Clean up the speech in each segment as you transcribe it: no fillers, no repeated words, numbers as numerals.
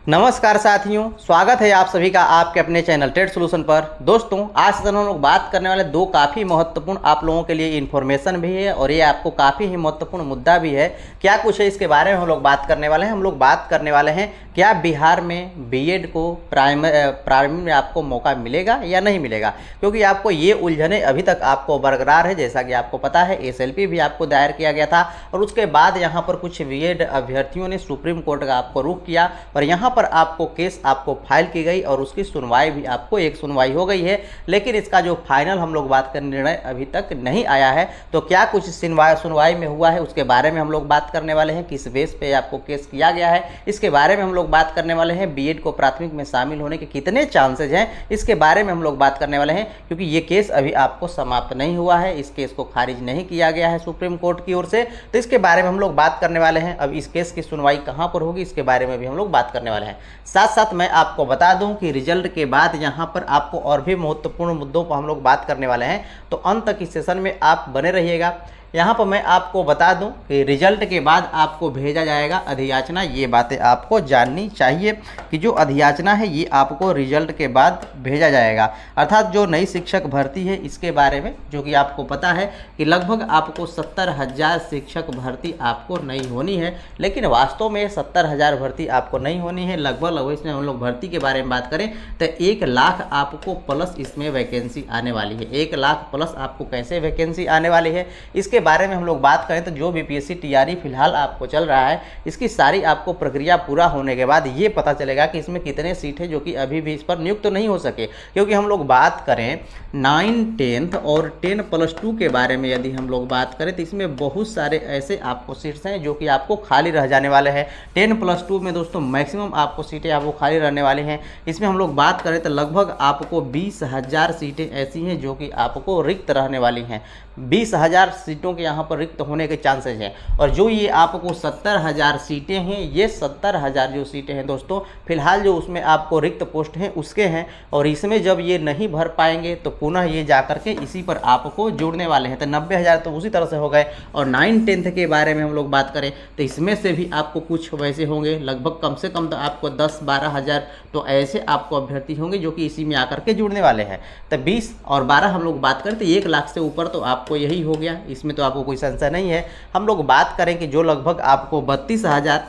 नमस्कार साथियों, स्वागत है आप सभी का आपके अपने चैनल ट्रेड सॉल्यूशन पर। दोस्तों, आज हम लोग बात करने वाले दो काफ़ी महत्वपूर्ण आप लोगों के लिए इन्फॉर्मेशन भी है और ये आपको काफ़ी ही महत्वपूर्ण मुद्दा भी है। क्या कुछ है इसके बारे में हम लोग बात करने वाले हैं। हम लोग बात करने वाले हैं क्या बिहार में बीएड को प्राइमरी में आपको मौका मिलेगा या नहीं मिलेगा, क्योंकि आपको ये उलझने अभी तक आपको बरकरार है। जैसा कि आपको पता है एसएलपी भी आपको दायर किया गया था और उसके बाद यहाँ पर कुछ बीएड अभ्यर्थियों ने सुप्रीम कोर्ट का आपको रुख किया और यहाँ पर आपको केस आपको फाइल की गई और उसकी सुनवाई भी आपको एक सुनवाई हो गई है, लेकिन इसका जो फाइनल हम लोग बात करने निर्णय अभी तक नहीं आया है। तो क्या कुछ सुनवाई में हुआ है उसके बारे में हम लोग बात करने वाले हैं। किस बेस पे आपको केस किया गया है इसके बारे में हम लोग बात करने वाले हैं। बीएड को प्राथमिक में शामिल होने के कितने चांसेज हैं इसके बारे में हम लोग बात करने वाले हैं, क्योंकि ये केस अभी आपको समाप्त नहीं हुआ है। इस केस को खारिज नहीं किया गया है सुप्रीम कोर्ट की ओर से, तो इसके बारे में हम लोग बात करने वाले हैं। अब इस केस की सुनवाई कहाँ पर होगी इसके बारे में भी हम लोग बात करने वाले हैं। साथ साथ मैं आपको बता दूं कि रिजल्ट के बाद यहाँ पर आपको और भी महत्वपूर्ण मुद्दों पर हम लोग बात करने वाले हैं, तो अंत तक इस सेशन में आप बने रहिएगा। यहाँ पर मैं आपको बता दूं कि रिजल्ट के बाद आपको भेजा जाएगा अधियाचना। ये बातें आपको जाननी चाहिए कि जो अधियाचना है ये आपको रिजल्ट के बाद भेजा जाएगा, अर्थात जो नई शिक्षक भर्ती है इसके बारे में, जो कि आपको पता है कि लगभग आपको 70,000 शिक्षक भर्ती आपको नहीं होनी है, लेकिन वास्तव में 70,000 भर्ती आपको नहीं होनी है। लगभग इसमें हम लोग भर्ती के बारे में बात करें तो 1 लाख आपको प्लस इसमें वैकेंसी आने वाली है। 1 लाख प्लस आपको कैसे वैकेंसी आने वाली है इसके बारे में हम लोग बात करें तो जो बीपीएससी टीआरई फिलहाल आपको चल रहा है इसकी सारी आपको प्रक्रिया पूरा होने के बाद ये पता चलेगा कि इसमें कितने सीट है जो कि अभी भी इस पर नियुक्त तो नहीं हो सके। क्योंकि हम लोग बात करें 9, 10th और 10+2 के बारे में यदि हम लोग बात करें तो इसमें बहुत सारे ऐसे आपको सीट्स हैं जो कि आपको खाली रह जाने वाले हैं। 10+2 में दोस्तों मैक्सिमम आपको सीटें आपको खाली रहने वाली हैं। इसमें हम लोग बात करें तो लगभग आपको 20,000 सीटें ऐसी हैं जो कि आपको रिक्त रहने वाली हैं। 20,000 सीटों के यहाँ पर रिक्त होने के चांसेस हैं। और जो ये आपको 70,000 सीटें हैं, ये 70,000 जो सीटें हैं दोस्तों फिलहाल जो उसमें आपको रिक्त पोस्ट हैं उसके हैं, और इसमें जब ये नहीं भर पाएंगे तो पुनः ये जा करके इसी पर आपको जुड़ने वाले हैं। तो 90,000 तो उसी तरह से हो गए। और 9, 10th के बारे में हम लोग बात करें तो इसमें से भी आपको कुछ वैसे होंगे, लगभग कम से कम तो आपको 10-12,000 तो ऐसे आपको अभ्यर्थी होंगे जो कि इसी में आकर के जुड़ने वाले हैं। तो 20 और 12 हम लोग बात करें तो 1 लाख से ऊपर तो आपको यही हो गया, इसमें तो आपको कोई संशय नहीं है। हम लोग बात करें कि जो लगभग आपको 32,000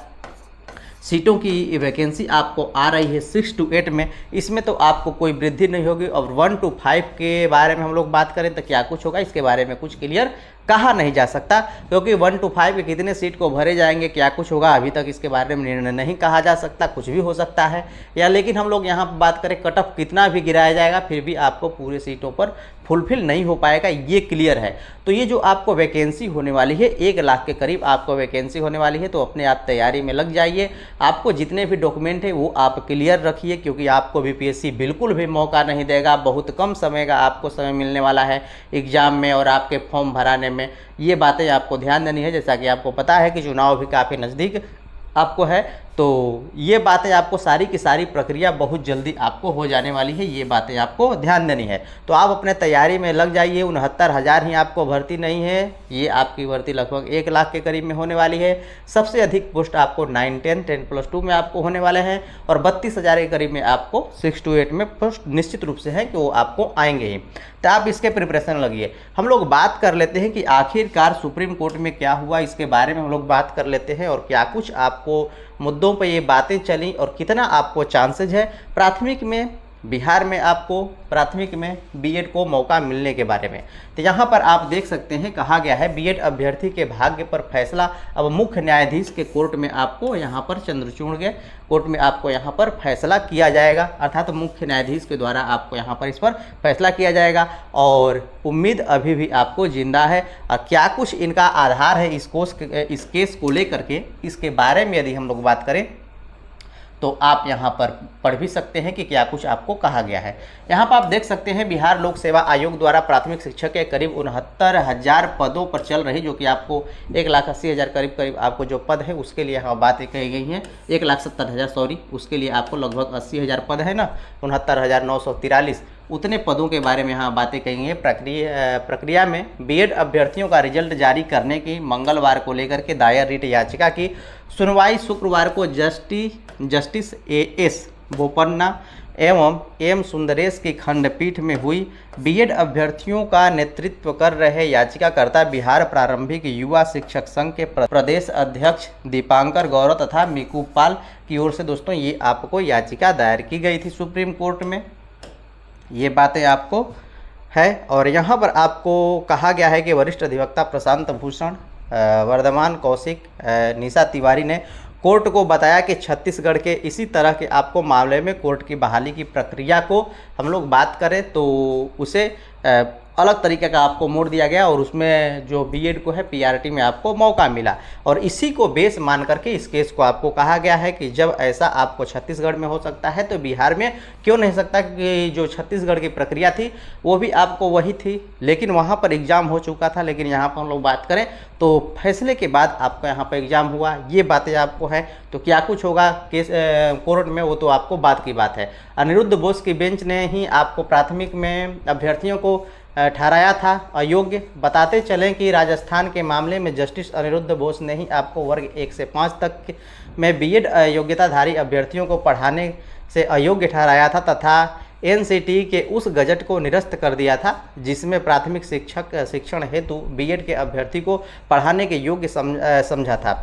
सीटों की वैकेंसी आपको आ रही है 6 to 8 में, इसमें तो आपको कोई वृद्धि नहीं होगी। और 1 to 5 के बारे में हम लोग बात करें तो क्या कुछ होगा इसके बारे में कुछ क्लियर कहा नहीं जा सकता, क्योंकि 1 to 5 के कितने सीट को भरे जाएंगे, क्या कुछ होगा अभी तक इसके बारे में निर्णय नहीं कहा जा सकता। कुछ भी हो सकता है या, लेकिन हम लोग यहाँ पर बात करें कट ऑफ कितना भी गिराया जाएगा फिर भी आपको पूरे सीटों पर फुलफिल नहीं हो पाएगा, ये क्लियर है। तो ये जो आपको वैकेंसी होने वाली है 1 लाख के करीब आपको वैकेंसी होने वाली है, तो अपने आप तैयारी में लग जाइए। आपको जितने भी डॉक्यूमेंट है वो आप क्लियर रखिए, क्योंकि आपको बीपीएससी बिल्कुल भी मौका नहीं देगा। बहुत कम समय का आपको समय मिलने वाला है एग्जाम में और आपके फॉर्म भराने में। ये बातें आपको ध्यान देनी है। जैसा कि आपको पता है कि चुनाव भी काफ़ी नज़दीक आपको है, तो ये बातें आपको सारी की सारी प्रक्रिया बहुत जल्दी आपको हो जाने वाली है, ये बातें आपको ध्यान देनी है। तो आप अपने तैयारी में लग जाइए। 69,000 ही आपको भर्ती नहीं है, ये आपकी भर्ती लगभग 1 लाख के करीब में होने वाली है। सबसे अधिक पोस्ट आपको 9, 10, 10+2 में आपको होने वाले हैं और 32,000 के करीब में आपको 6 to 8 में पोस्ट निश्चित रूप से है कि वो आपको आएंगे ही। तो आप इसके प्रिपरेशन लगिए। हम लोग बात कर लेते हैं कि आखिरकार सुप्रीम कोर्ट में क्या हुआ, इसके बारे में हम लोग बात कर लेते हैं और क्या कुछ आपको मुद्दों पर ये बातें चली और कितना आपको चांसेज है प्राथमिक में बिहार में आपको प्राथमिक में बीएड को मौका मिलने के बारे में। तो यहाँ पर आप देख सकते हैं कहा गया है बीएड अभ्यर्थी के भाग्य पर फैसला अब मुख्य न्यायाधीश के कोर्ट में आपको यहाँ पर चंद्रचूड़ के कोर्ट में आपको यहाँ पर फैसला किया जाएगा, अर्थात तो मुख्य न्यायाधीश के द्वारा आपको यहाँ पर इस पर फैसला किया जाएगा। और उम्मीद अभी भी आपको जिंदा है। और क्या कुछ इनका आधार है इस केस को लेकर के, इसके बारे में यदि हम लोग बात करें तो आप यहाँ पर पढ़ भी सकते हैं कि क्या कुछ आपको कहा गया है। यहाँ पर आप देख सकते हैं बिहार लोक सेवा आयोग द्वारा प्राथमिक शिक्षक के करीब 69,000 पदों पर चल रही, जो कि आपको 1,80,000 करीब आपको जो पद है उसके लिए यहाँ बातें कही गई हैं। 1,70,000 सॉरी, उसके लिए आपको लगभग 80,000 पद है ना, 69,943। उतने पदों के बारे में यहाँ बातें कहेंगे। प्रक्रिया में बीएड अभ्यर्थियों का रिजल्ट जारी करने की मंगलवार को लेकर के दायर रिट याचिका की सुनवाई शुक्रवार को जस्टिस एएस बोपन्ना एवं एम सुंदरेश की खंडपीठ में हुई। बीएड अभ्यर्थियों का नेतृत्व कर रहे याचिकाकर्ता बिहार प्रारंभिक युवा शिक्षक संघ के प्रदेश अध्यक्ष दीपांकर गौरव तथा मिकू पाल की ओर से दोस्तों ये आपको याचिका दायर की गई थी सुप्रीम कोर्ट में। ये बातें आपको है और यहाँ पर आपको कहा गया है कि वरिष्ठ अधिवक्ता प्रशांत भूषण, वर्धमान कौशिक, निशा तिवारी ने कोर्ट को बताया कि छत्तीसगढ़ के इसी तरह के आपको मामले में कोर्ट की बहाली की प्रक्रिया को हम लोग बात करें तो उसे अलग तरीके का आपको मोड़ दिया गया और उसमें जो बीएड को है पीआरटी में आपको मौका मिला और इसी को बेस मान करके इस केस को आपको कहा गया है कि जब ऐसा आपको छत्तीसगढ़ में हो सकता है तो बिहार में क्यों नहीं सकता, कि जो छत्तीसगढ़ की प्रक्रिया थी वो भी आपको वही थी, लेकिन वहाँ पर एग्ज़ाम हो चुका था। लेकिन यहाँ पर हम लोग बात करें तो फैसले के बाद आपका यहाँ पर एग्ज़ाम हुआ, ये बातें आपको हैं। तो क्या कुछ होगा केस कोर्ट में वो तो आपको बात की बात है। अनिरुद्ध बोस की बेंच ने ही आपको प्राथमिक में अभ्यर्थियों को ठहराया था अयोग्य। बताते चलें कि राजस्थान के मामले में जस्टिस अनिरुद्ध बोस ने ही आपको वर्ग 1 से 5 तक में बीएड योग्यताधारी अभ्यर्थियों को पढ़ाने से अयोग्य ठहराया था तथा एनसीटी के उस गजट को निरस्त कर दिया था जिसमें प्राथमिक शिक्षण हेतु बीएड के अभ्यर्थी को पढ़ाने के योग्य समझा था।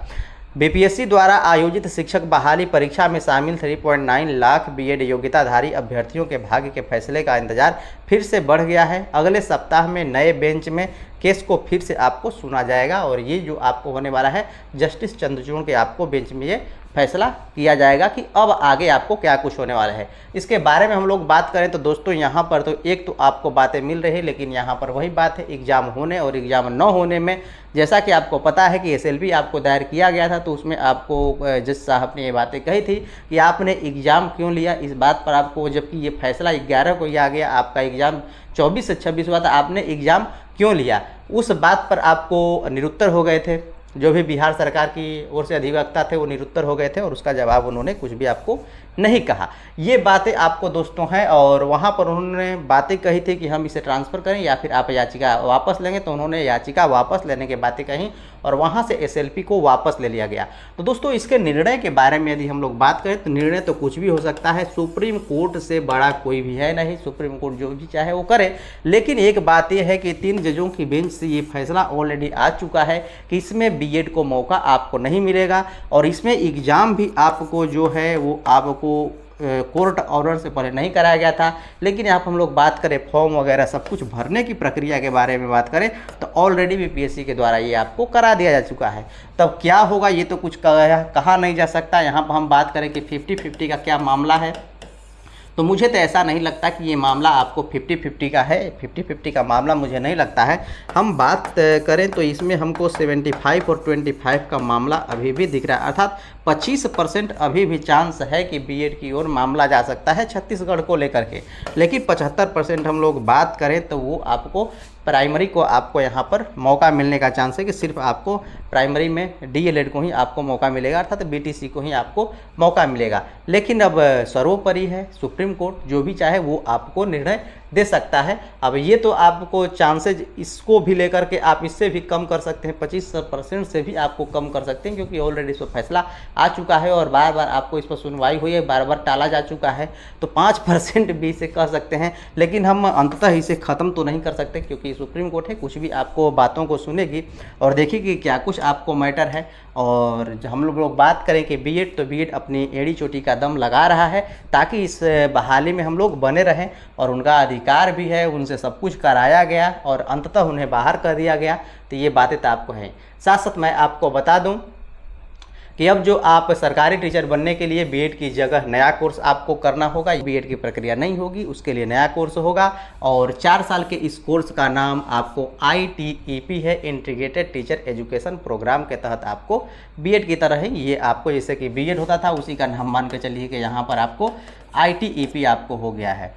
बीपीएससी द्वारा आयोजित शिक्षक बहाली परीक्षा में शामिल 3.9 लाख बीएड योग्यताधारी अभ्यर्थियों के भाग्य के फैसले का इंतजार फिर से बढ़ गया है। अगले सप्ताह में नए बेंच में केस को फिर से आपको सुना जाएगा और ये जो आपको होने वाला है जस्टिस चंद्रचूड़ के आपको बेंच में ये फैसला किया जाएगा कि अब आगे आपको क्या कुछ होने वाला है। इसके बारे में हम लोग बात करें तो दोस्तों यहाँ पर तो एक तो आपको बातें मिल रही, लेकिन यहाँ पर वही बात है एग्ज़ाम होने और एग्ज़ाम न होने में। जैसा कि आपको पता है कि एसएलपी आपको दायर किया गया था तो उसमें आपको जज साहब ने ये बातें कही थी कि आपने एग्ज़ाम क्यों लिया, इस बात पर आपको, जबकि ये फैसला 11 को ही आ गया, आपका एग्ज़ाम 24 से 26 हुआ था, आपने एग्ज़ाम क्यों लिया, उस बात पर आपको निरुत्तर हो गए थे। जो भी बिहार सरकार की ओर से अधिवक्ता थे वो निरुत्तर हो गए थे और उसका जवाब उन्होंने कुछ भी आपको नहीं कहा। ये बातें आपको दोस्तों हैं और वहाँ पर उन्होंने बातें कही थी कि हम इसे ट्रांसफ़र करें या फिर आप याचिका वापस लेंगे, तो उन्होंने याचिका वापस लेने की बातें कहीं और वहाँ से एसएलपी को वापस ले लिया गया। तो दोस्तों इसके निर्णय के बारे में यदि हम लोग बात करें तो निर्णय तो कुछ भी हो सकता है, सुप्रीम कोर्ट से बड़ा कोई भी है नहीं, सुप्रीम कोर्ट जो भी चाहे वो करे। लेकिन एक बात यह है कि 3 जजों की बेंच से ये फैसला ऑलरेडी आ चुका है कि इसमें बीएड को मौका आपको नहीं मिलेगा और इसमें एग्ज़ाम भी आपको जो है वो आपको कोर्ट ऑर्डर से पहले नहीं कराया गया था। लेकिन यहाँ पर हम लोग बात करें फॉर्म वगैरह सब कुछ भरने की प्रक्रिया के बारे में बात करें तो ऑलरेडी बीपीएससी के द्वारा ये आपको करा दिया जा चुका है। तब क्या होगा ये तो कुछ कहा नहीं जा सकता। यहाँ पर हम बात करें कि 50-50 का क्या मामला है, तो मुझे तो ऐसा नहीं लगता कि ये मामला आपको 50-50 का है। 50-50 का मामला मुझे नहीं लगता है। हम बात करें तो इसमें हमको 75 और 25 का मामला अभी भी दिख रहा है, अर्थात 25% अभी भी चांस है कि बीएड की ओर मामला जा सकता है छत्तीसगढ़ को लेकर के। लेकिन 75% हम लोग बात करें तो वो आपको प्राइमरी को आपको यहाँ पर मौका मिलने का चांस है कि सिर्फ आपको प्राइमरी में डीएलएड को ही आपको मौका मिलेगा, अर्थात बीटीसी को ही आपको मौका मिलेगा। लेकिन अब सर्वोपरि है सुप्रीम कोर्ट, जो भी चाहे वो आपको निर्णय दे सकता है। अब ये तो आपको चांसेज इसको भी लेकर के आप इससे भी कम कर सकते हैं, 25% से भी आपको कम कर सकते हैं, क्योंकि ऑलरेडी इस पर फैसला आ चुका है और बार बार आपको इस पर सुनवाई हुई है, बार बार टाला जा चुका है। तो 5% भी इसे कह सकते हैं, लेकिन हम अंततः इसे ख़त्म तो नहीं कर सकते क्योंकि सुप्रीम कोर्ट है, कुछ भी आपको बातों को सुनेगी और देखेगी क्या कुछ आपको मैटर है। और जब हम लोग बात करें कि बीएड, तो बीएड अपनी एड़ी चोटी का दम लगा रहा है ताकि इस बहाली में हम लोग बने रहें और उनका अधिकार भी है, उनसे सब कुछ कराया गया और अंततः उन्हें बाहर कर दिया गया। तो ये बातें तो आपको हैं। साथ साथ मैं आपको बता दूं कि अब जो आप सरकारी टीचर बनने के लिए बीएड की जगह नया कोर्स आपको करना होगा, बीएड की प्रक्रिया नहीं होगी, उसके लिए नया कोर्स होगा और 4 साल के इस कोर्स का नाम आपको ITEP है, इंटीग्रेटेड टीचर एजुकेशन प्रोग्राम के तहत आपको बीएड की तरह ही ये आपको जैसे कि बीएड होता था उसी का नाम मान के चलिए कि यहाँ पर आपको ITEP आपको हो गया है।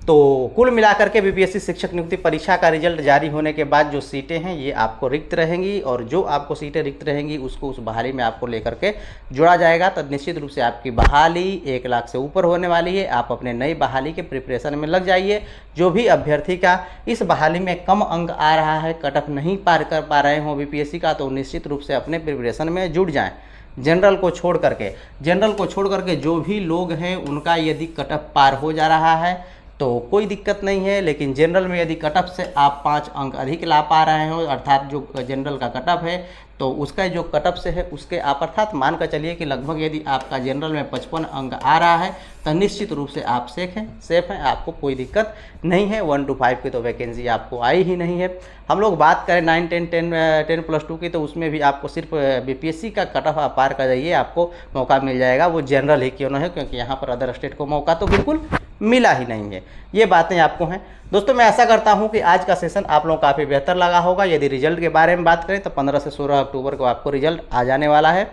तो कुल मिलाकर के बीपीएससी शिक्षक नियुक्ति परीक्षा का रिजल्ट जारी होने के बाद जो सीटें हैं ये आपको रिक्त रहेंगी, और जो आपको सीटें रिक्त रहेंगी उसको उस बहाली में आपको लेकर के जोड़ा जाएगा। तो निश्चित रूप से आपकी बहाली 1 लाख से ऊपर होने वाली है। आप अपने नई बहाली के प्रिपरेशन में लग जाइए। जो भी अभ्यर्थी का इस बहाली में कम अंक आ रहा है, कट ऑफ नहीं पार कर पा रहे हों बीपीएससी का, तो निश्चित रूप से अपने प्रिपरेशन में जुट जाएँ। जनरल को छोड़ करके जो भी लोग हैं उनका यदि कट ऑफ पार हो जा रहा है तो कोई दिक्कत नहीं है, लेकिन जनरल में यदि कट ऑफ से आप 5 अंक अधिक ला पा रहे हो, अर्थात जो जनरल का कट ऑफ है तो उसका जो कट ऑफ से है उसके आप अर्थात मान कर चलिए कि लगभग यदि आपका जनरल में 55 अंक आ रहा है तो निश्चित रूप से आप सेफ हैं, आपको कोई दिक्कत नहीं है। 1 to 5 की तो वैकेंसी आपको आई ही नहीं है। हम लोग बात करें 9, 10 प्लस 2 की, तो उसमें भी आपको सिर्फ बीपीएससी का कट ऑफ आप पार कर जाइए, आपको मौका मिल जाएगा, वो जनरल ही क्यों ना है, क्योंकि यहाँ पर अदर स्टेट को मौका तो बिल्कुल मिला ही नहीं है। ये बातें आपको हैं। दोस्तों मैं आशा करता हूं कि आज का सेशन आप लोगों को काफ़ी बेहतर लगा होगा। यदि रिजल्ट के बारे में बात करें तो 15 से 16 अक्टूबर को आपको रिजल्ट आ जाने वाला है।